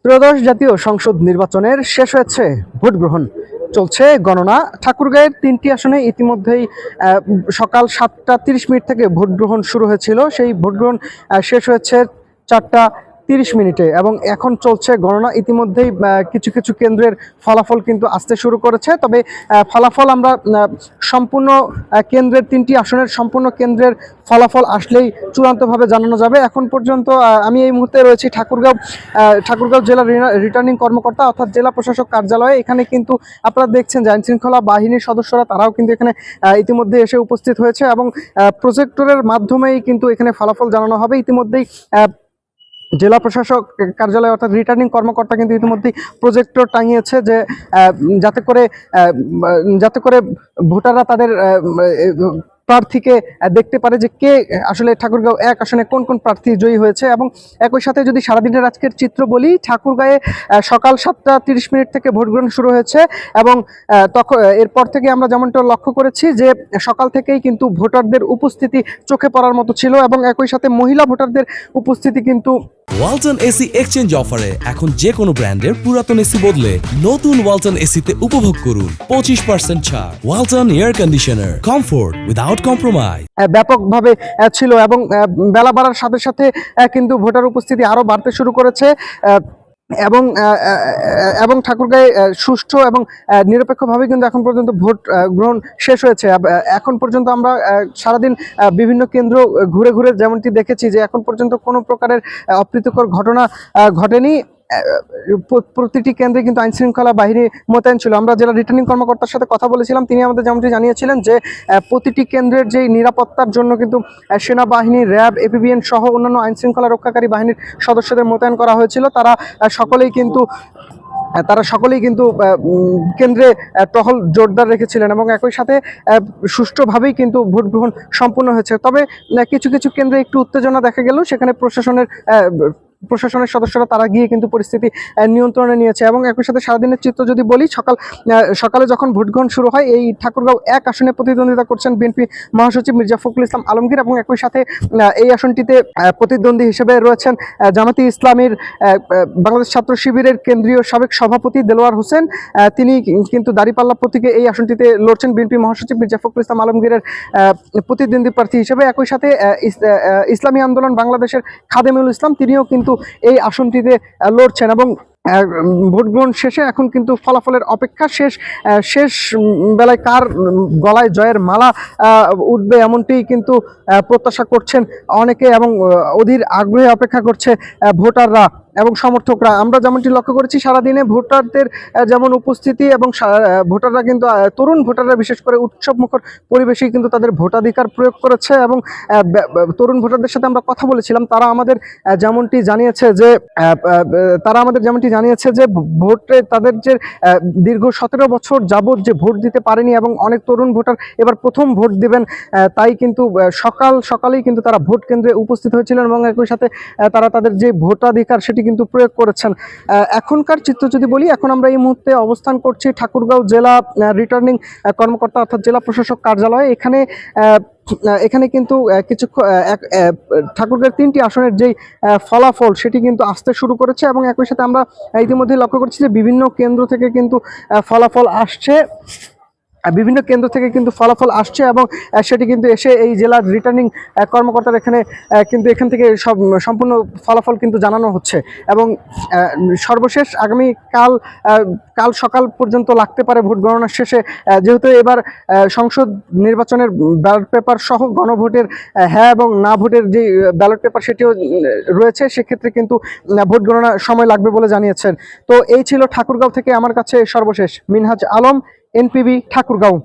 ত্রয়োদশ জাতীয় সংসদ নির্বাচনের শেষ হয়েছে ভোট গ্রহণ। চলছে গণনা। ঠাকুরগাঁয়ের 3টি আসনে ইতিমধ্যেই সকাল 7টা 30 মিনিট থেকে ভোট গ্রহণ শুরু হয়েছিল। সেই ভোট গ্রহণ শেষ হয়েছে 4টা 30 মিনিটে এবং এখন চলছে গণনা। ইতিমধ্যেই কিছু কিছু কেন্দ্রের ফলাফল কিন্তু আসতে শুরু করেছে। তবে ফলাফল আমরা সম্পূর্ণ কেন্দ্রের 3টি আসনের সম্পূর্ণ কেন্দ্রের ফলাফল আসলেই চূড়ান্তভাবে জানানো যাবে। এখন পর্যন্ত আমি এই মুহূর্তে রয়েছি ঠাকুরগাঁও জেলার রিটার্নিং কর্মকর্তা অর্থাৎ জেলা প্রশাসক কার্যালয়ে। এখানে কিন্তু আপনারা দেখছেন যে আইনশৃঙ্খলা বাহিনীর সদস্যরা তারাও কিন্তু এখানে ইতিমধ্যে এসে উপস্থিত হয়েছে এবং প্রজেক্টরের মাধ্যমেই কিন্তু এখানে ফলাফল জানানো হবে। ইতিমধ্যেই জেলা প্রশাসক কার্যালয় অর্থাৎ রিটার্নিং কর্মকর্তা কিন্তু ইতিমধ্যেই প্রজেক্টর টাঙিয়েছে যে যাতে করে ভোটাররা তাদের প্রার্থীকে দেখতে পারে যে কে আসলে ঠাকুরগাঁও 1 আসনে কোন কোন প্রার্থী জয়ী হয়েছে। এবং একই সাথে যদি সারাদিনের আজকের চিত্র বলি, ঠাকুরগাঁয়ে সকাল 7টা 30 মিনিট থেকে ভোট গ্রহণ শুরু হয়েছে এবং তখন এরপর থেকে আমরা যেমনটা লক্ষ্য করেছি যে সকাল থেকেই কিন্তু ভোটারদের উপস্থিতি চোখে পড়ার মতো ছিল এবং একই সাথে মহিলা ভোটারদের উপস্থিতি কিন্তু ওয়ালটন এসি এক্সচেঞ্জ অফারে এখন যে কোনো ব্র্যান্ডের পুরাতন এসি বদলে নতুন ওয়ালটন এসিতে উপভোগ করুন 25% ছাড়। Walton air conditioner, comfort without compromise. ব্যাপকভাবে ছিল এবং বেলা বাড়ার সাথে সাথে কিন্তু ভোটার উপস্থিতি আরো বাড়তে শুরু করেছে এবং এবং ঠাকুরগাঁয়ে সুষ্ঠু এবং নিরপেক্ষভাবে কিন্তু এখন পর্যন্ত ভোট গ্রহণ শেষ হয়েছে। এখন পর্যন্ত আমরা সারাদিন বিভিন্ন কেন্দ্র ঘুরে ঘুরে যেমনটি দেখেছি যে এখন পর্যন্ত কোনো প্রকারের অপ্রীতিকর ঘটনা ঘটেনি। প্রতিটি কেন্দ্রে কিন্তু আইনশৃঙ্খলা বাহিনী মোতায়েন ছিল। আমরা জেলা রিটার্নিং কর্মকর্তার সাথে কথা বলেছিলাম, তিনি আমাদের যেমনটি জানিয়েছিলেন যে প্রতিটি কেন্দ্রের যে নিরাপত্তার জন্য কিন্তু সেনাবাহিনী, র্যাব, এপিবিএন সহ অন্যান্য আইনশৃঙ্খলা রক্ষাকারী বাহিনীর সদস্যদের মোতায়েন করা হয়েছিল। তারা সকলেই কিন্তু কেন্দ্রে টহল জোরদার রেখেছিলেন এবং একই সাথে সুষ্ঠুভাবেই কিন্তু ভোট গ্রহণ সম্পূর্ণ হয়েছে। তবে কিছু কিছু কেন্দ্রে একটু উত্তেজনা দেখা গেল, সেখানে প্রশাসনের সদস্যরা তারা গিয়ে কিন্তু পরিস্থিতি নিয়ন্ত্রণে নিয়েছে। এবং একই সাথে সারাদিনের চিত্র যদি বলি, সকালে যখন ভোট গ্রহণ শুরু হয় এই ঠাকুরগাঁও 1 আসনে প্রতিদ্বন্দ্বিতা করছেন বিএনপি মহাসচিব মির্জা ফখরুল ইসলাম আলমগীর এবং একই সাথে এই আসনটিতে প্রতিদ্বন্দ্বী হিসেবে রয়েছেন জামাতি ইসলামীর বাংলাদেশ ছাত্র শিবিরের কেন্দ্রীয় সাবেক সভাপতি দেলোয়ার হোসেন। তিনি কিন্তু দাঁড়িপাল্লা প্রতীকে এই আসনটিতে লড়ছেন বিএনপি মহাসচিব মির্জা ফখরুল ইসলাম আলমগীরের প্রতিদ্বন্দ্বী প্রার্থী হিসেবে। একই সাথে ইসলামী আন্দোলন বাংলাদেশের খাদেমুল ইসলাম তিনিও কিন্তু এই আসনটিতে লড়ছেন এবং ভোট গ্রহণ শেষে এখন কিন্তু ফলাফলের অপেক্ষা। শেষ বেলায় কার গলায় জয়ের মালা উঠবে এমনটি কিন্তু প্রত্যাশা করছেন অনেকে এবং অধীর আগ্রহে অপেক্ষা করছে ভোটাররা এবং সমর্থকরা। আমরা যেমনটি লক্ষ্য করেছি সারাদিনে ভোটারদের যেমন উপস্থিতি এবং ভোটাররা কিন্তু তরুণ ভোটাররা বিশেষ করে উৎসবমুখর পরিবেশেই কিন্তু তাদের ভোটাধিকার প্রয়োগ করেছে এবং তরুণ ভোটারদের সাথে আমরা কথা বলেছিলাম। তারা আমাদের যেমনটি জানিয়েছে যে ভোটে তাদের যে দীর্ঘ 17 বছর যাবৎ যে ভোট দিতে পারেনি এবং অনেক তরুণ ভোটার এবার প্রথম ভোট দিবেন, তাই কিন্তু সকালেই কিন্তু তারা ভোট কেন্দ্রে উপস্থিত হয়েছিলেন এবং একই সাথে তারা তাদের যে ভোটাধিকার সেটি কিন্তু প্রয়োগ করেছেন। এখনকার চিত্র যদি বলি, এখন আমরা এই মুহূর্তে অবস্থান করছি ঠাকুরগাঁও জেলা রিটার্নিং কর্মকর্তা অর্থাৎ জেলা প্রশাসক কার্যালয়ে। এখানে কিন্তু ঠাকুরগাঁয়ের 3টি আসনের যেই ফলাফল সেটি কিন্তু আসতে শুরু করেছে এবং একই সাথে আমরা ইতিমধ্যে লক্ষ্য করছি যে বিভিন্ন কেন্দ্র থেকে কিন্তু ফলাফল আসছে এবং সেটি কিন্তু এসে এই জেলার রিটার্নিং কর্মকর্তার এখান থেকে সম্পূর্ণ ফলাফল কিন্তু জানানো হচ্ছে এবং সর্বশেষ আগামী কাল সকাল পর্যন্ত লাগতে পারে ভোট গণনার শেষে। যেহেতু এবার সংসদ নির্বাচনের ব্যালট পেপার সহ গণভোটের হ্যাঁ এবং না ভোটের যে ব্যালট পেপার সেটিও রয়েছে, সেক্ষেত্রে কিন্তু ভোট গণনার সময় লাগবে বলে জানিয়েছেন। তো এই ছিল ঠাকুরগাঁও থেকে আমার কাছে সর্বশেষ। মিনহাজ আলম, এনপিবি, ঠাকুরগাঁও।